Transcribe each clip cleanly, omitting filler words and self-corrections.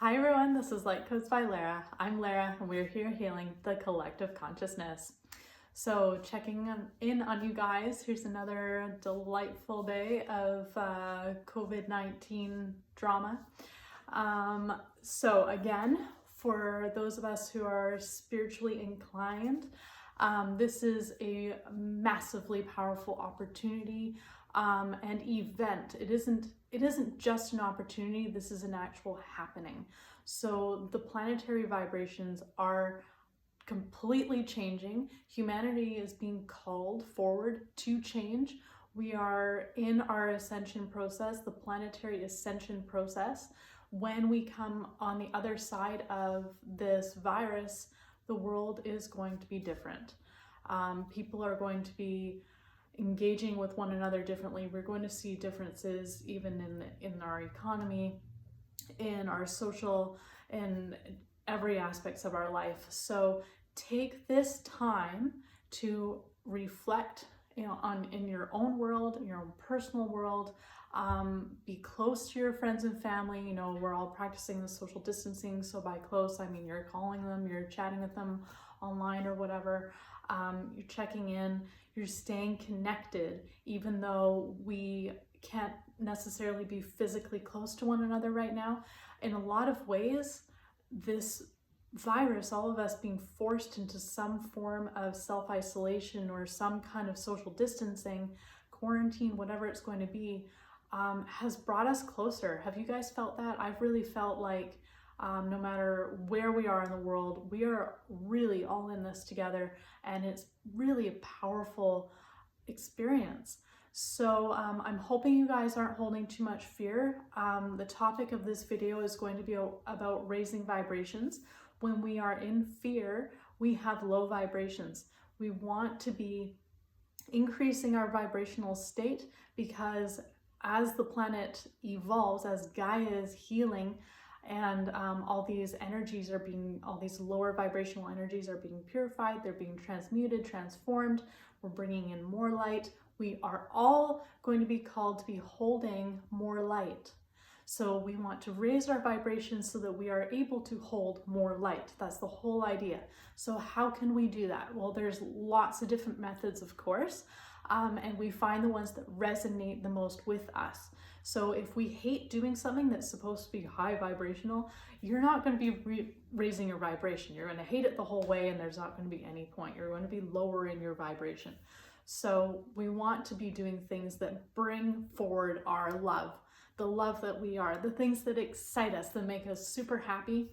Hi everyone, this is Light Codes by Lara. I'm Lara and we're here healing the collective consciousness. So checking in on you guys, here's another delightful day of COVID-19 drama. So again, for those of us who are spiritually inclined, this is a massively powerful opportunity and event. It isn't just an opportunity, this is an actual happening. So the planetary vibrations are completely changing. Humanity is being called forward to change. We are in our ascension process, the planetary ascension process. When we come on the other side of this virus, the world is going to be different. People are going to be engaging with one another differently. We're going to see differences even in our economy, in our social, in every aspects of our life. So take this time to reflect, in your own world, in your own personal world. Be close to your friends and family. We're all practicing the social distancing. So by close, I mean you're calling them, you're chatting with them online or whatever. You're checking in, you're staying connected, even though we can't necessarily be physically close to one another right now. In a lot of ways, this virus, all of us being forced into some form of self-isolation or some kind of social distancing, quarantine, whatever it's going to be, has brought us closer. Have you guys felt that? I've really felt like no matter where we are in the world, we are really all in this together, and it's really a powerful experience. So I'm hoping you guys aren't holding too much fear. The topic of this video is going to be about raising vibrations. When we are in fear, we have low vibrations. We want to be increasing our vibrational state, because as the planet evolves, as Gaia is healing, and all these lower vibrational energies are being purified, they're being transmuted, transformed, we're bringing in more light. We are all going to be called to be holding more light. So we want to raise our vibrations so that we are able to hold more light. That's the whole idea. So how can we do that? Well, there's lots of different methods, of course, and we find the ones that resonate the most with us. So if we hate doing something that's supposed to be high vibrational, you're not going to be raising your vibration. You're going to hate it the whole way, and there's not going to be any point. You're going to be lowering your vibration. So we want to be doing things that bring forward our love, the love that we are, the things that excite us, that make us super happy,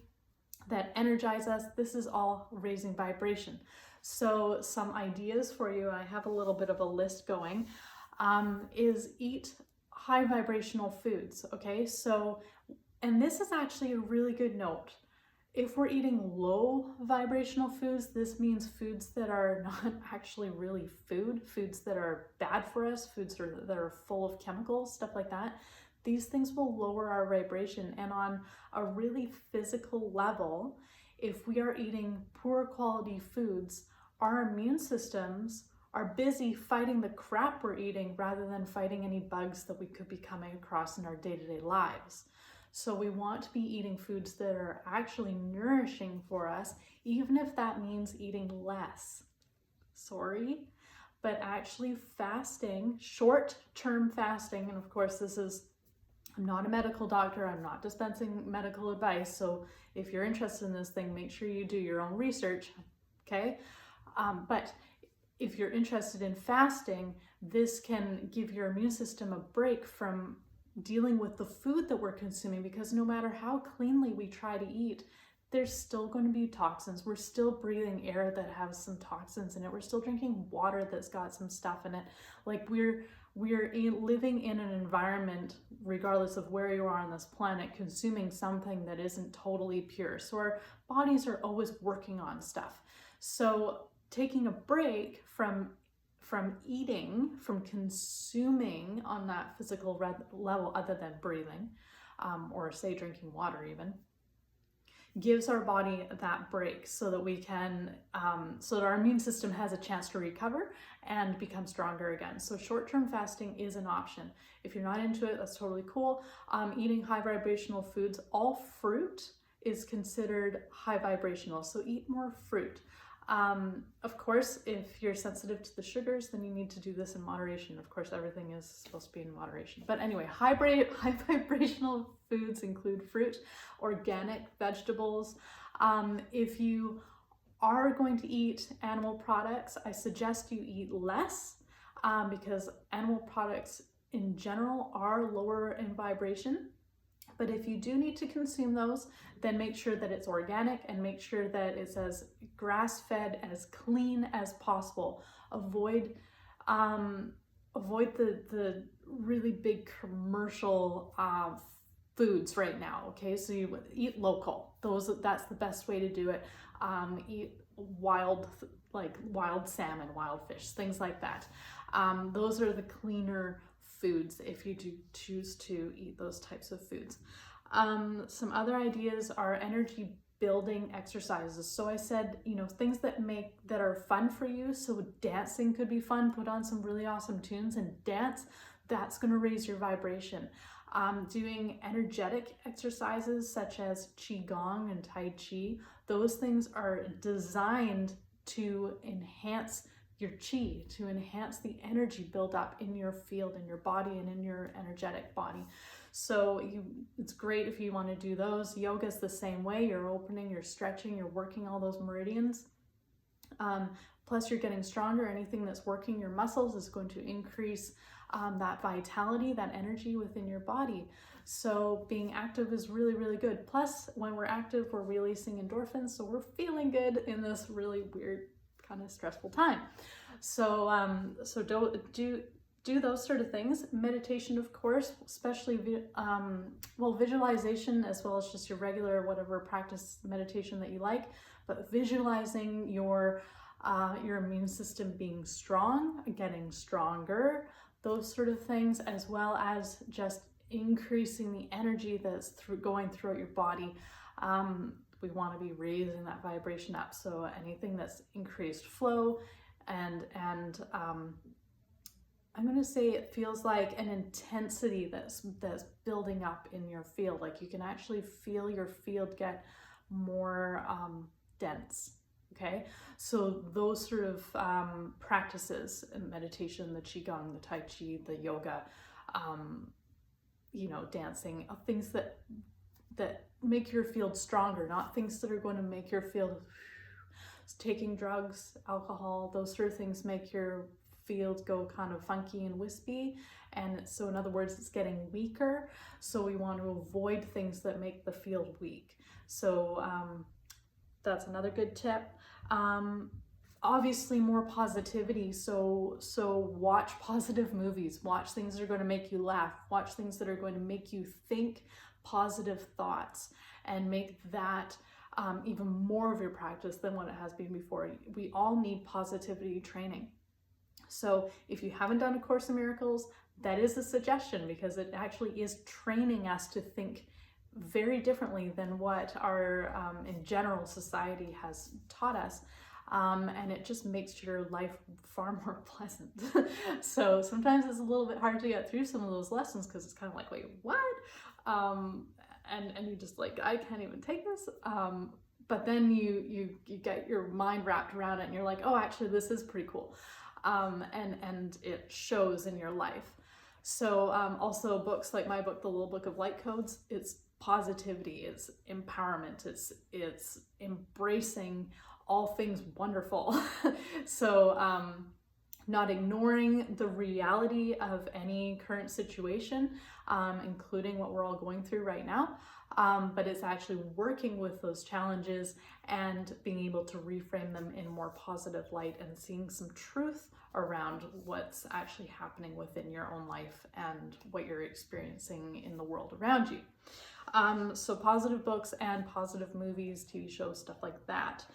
that energize us. This is all raising vibration. So some ideas for you, I have a little bit of a list going, is eat high vibrational foods, okay? So, and this is actually a really good note. If we're eating low vibrational foods, this means foods that are not actually really foods that are bad for us, foods that are full of chemicals, stuff like that. These things will lower our vibration. And on a really physical level, if we are eating poor quality foods, our immune systems are busy fighting the crap we're eating rather than fighting any bugs that we could be coming across in our day-to-day lives. So we want to be eating foods that are actually nourishing for us, even if that means eating less. Sorry, but actually fasting, short-term fasting, and of course I'm not a medical doctor, I'm not dispensing medical advice, so if you're interested in this thing, make sure you do your own research, okay? But if you're interested in fasting, this can give your immune system a break from dealing with the food that we're consuming, because no matter how cleanly we try to eat, there's still going to be toxins. We're still breathing air that has some toxins in it. We're still drinking water that's got some stuff in it. Like we're living in an environment, regardless of where you are on this planet, consuming something that isn't totally pure. So our bodies are always working on stuff. So taking a break from eating, from consuming on that physical level, other than breathing, or say drinking water even, gives our body that break so that we can, so that our immune system has a chance to recover and become stronger again. So short-term fasting is an option. If you're not into it, that's totally cool. Eating high vibrational foods, all fruit is considered high vibrational. So eat more fruit. Of course, if you're sensitive to the sugars, then you need to do this in moderation. Of course, everything is supposed to be in moderation. But anyway, high vibrational foods include fruit, organic vegetables. If you are going to eat animal products, I suggest you eat less because animal products in general are lower in vibration. But if you do need to consume those, then make sure that it's organic and make sure that it's as grass-fed, as clean as possible. Avoid the really big commercial foods right now. Okay, so you eat local. That's the best way to do it. Eat wild salmon, wild fish, things like that. Those are the cleaner foods if you do choose to eat those types of foods. Some other ideas are energy building exercises. So I said, things that are fun for you. So dancing could be fun. Put on some really awesome tunes and dance. That's going to raise your vibration. Doing energetic exercises such as Qigong and Tai Chi. Those things are designed to enhance your chi, to enhance the energy buildup in your field, in your body, and in your energetic body. So it's great if you want to do those. Yoga is the same way. You're opening, you're stretching, you're working all those meridians. Plus you're getting stronger. Anything that's working your muscles is going to increase that vitality, that energy within your body. So being active is really, really good. Plus when we're active, we're releasing endorphins. So we're feeling good in this really weird, kind of stressful time. So do those sort of things. Meditation, of course, especially visualization, as well as just your regular whatever practice meditation that you like, but visualizing your immune system being strong, getting stronger, those sort of things, as well as just increasing the energy that's going throughout your body. We want to be raising that vibration up. So anything that's increased flow and I'm going to say it feels like an intensity that's building up in your field. Like you can actually feel your field get more dense. Okay, so those sort of practices, meditation, the Qigong, the Tai Chi, the yoga, dancing, things that make your field stronger, not things that are going to make your field. Taking drugs, alcohol, those sort of things make your field go kind of funky and wispy, and so in other words it's getting weaker. So we want to avoid things that make the field weak. So that's another good tip. Obviously more positivity, so watch positive movies, watch things that are going to make you laugh, watch things that are going to make you think positive thoughts, and make that even more of your practice than what it has been before. We all need positivity training. So if you haven't done A Course in Miracles, that is a suggestion, because it actually is training us to think very differently than what our in general society has taught us. And it just makes your life far more pleasant. So sometimes it's a little bit hard to get through some of those lessons because it's kind of like, wait, what? And you just like, I can't even take this. But then you get your mind wrapped around it and you're like, oh, actually this is pretty cool. And it shows in your life. So also books like my book, The Little Book of Light Codes, it's positivity, it's empowerment, it's embracing all things wonderful. So not ignoring the reality of any current situation, including what we're all going through right now, but it's actually working with those challenges and being able to reframe them in more positive light and seeing some truth around what's actually happening within your own life and what you're experiencing in the world around you. So positive books and positive movies, TV shows, stuff like that.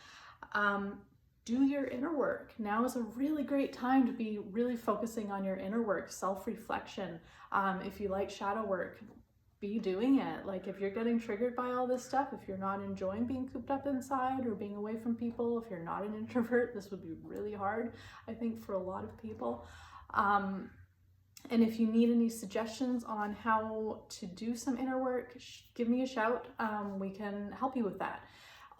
Do your inner work. Now is a really great time to be really focusing on your inner work, self-reflection. If you like shadow work, be doing it. Like if you're getting triggered by all this stuff, if you're not enjoying being cooped up inside or being away from people, if you're not an introvert, this would be really hard, I think, for a lot of people. And if you need any suggestions on how to do some inner work, give me a shout. We can help you with that.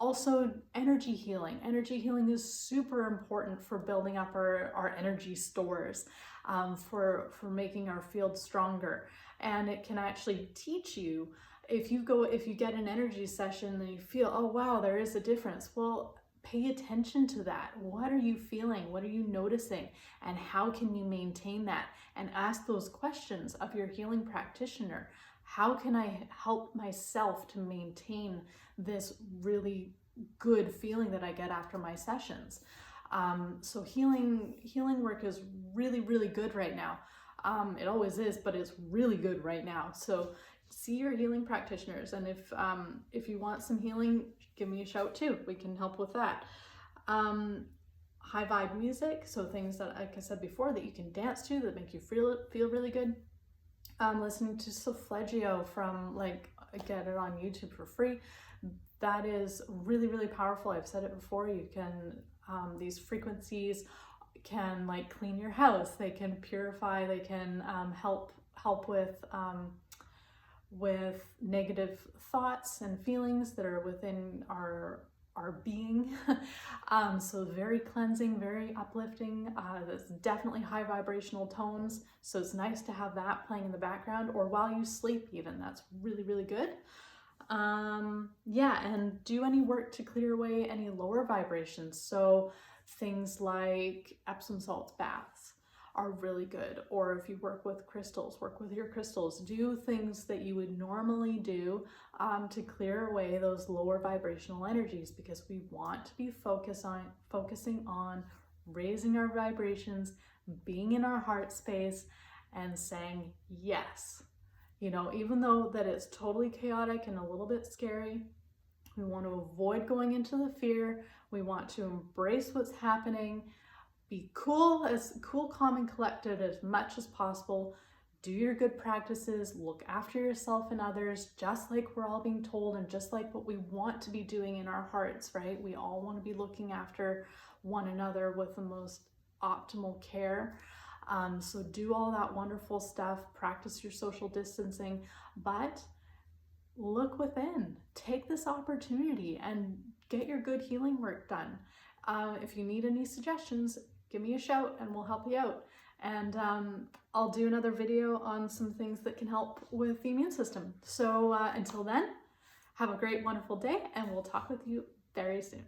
Also, energy healing. Energy healing is super important for building up our energy stores, for making our field stronger. And it can actually teach you, if you get an energy session and you feel, oh wow, there is a difference. Well, pay attention to that. What are you feeling? What are you noticing? And how can you maintain that? And ask those questions of your healing practitioner. How can I help myself to maintain this really good feeling that I get after my sessions? So healing work is really, really good right now. It always is, but it's really good right now. So see your healing practitioners, and if you want some healing, give me a shout too. We can help with that. High vibe music, so things that, like I said before, that you can dance to that make you feel really good. Listening to solfeggio from, like, I get it on YouTube for free. That is really, really powerful. I've said it before. You can these frequencies can like clean your house. They can purify. They can help with negative thoughts and feelings that are within our being. So very cleansing, very uplifting. That's definitely high vibrational tones. So it's nice to have that playing in the background, or while you sleep even. That's really, really good. Yeah, and do any work to clear away any lower vibrations. So things like Epsom salt baths are really good. Or if you work with crystals, work with your crystals. Do things that you would normally do to clear away those lower vibrational energies, because we want to be focusing on raising our vibrations, being in our heart space, and saying yes. You know, even though that it's totally chaotic and a little bit scary, we want to avoid going into the fear. We want to embrace what's happening, be cool, calm, and collected as much as possible. Do your good practices, look after yourself and others, just like we're all being told, and just like what we want to be doing in our hearts, right? We all want to be looking after one another with the most optimal care. So do all that wonderful stuff, practice your social distancing, but look within. Take this opportunity and get your good healing work done. If you need any suggestions, give me a shout and we'll help you out. And I'll do another video on some things that can help with the immune system. So until then, have a great, wonderful day, and we'll talk with you very soon.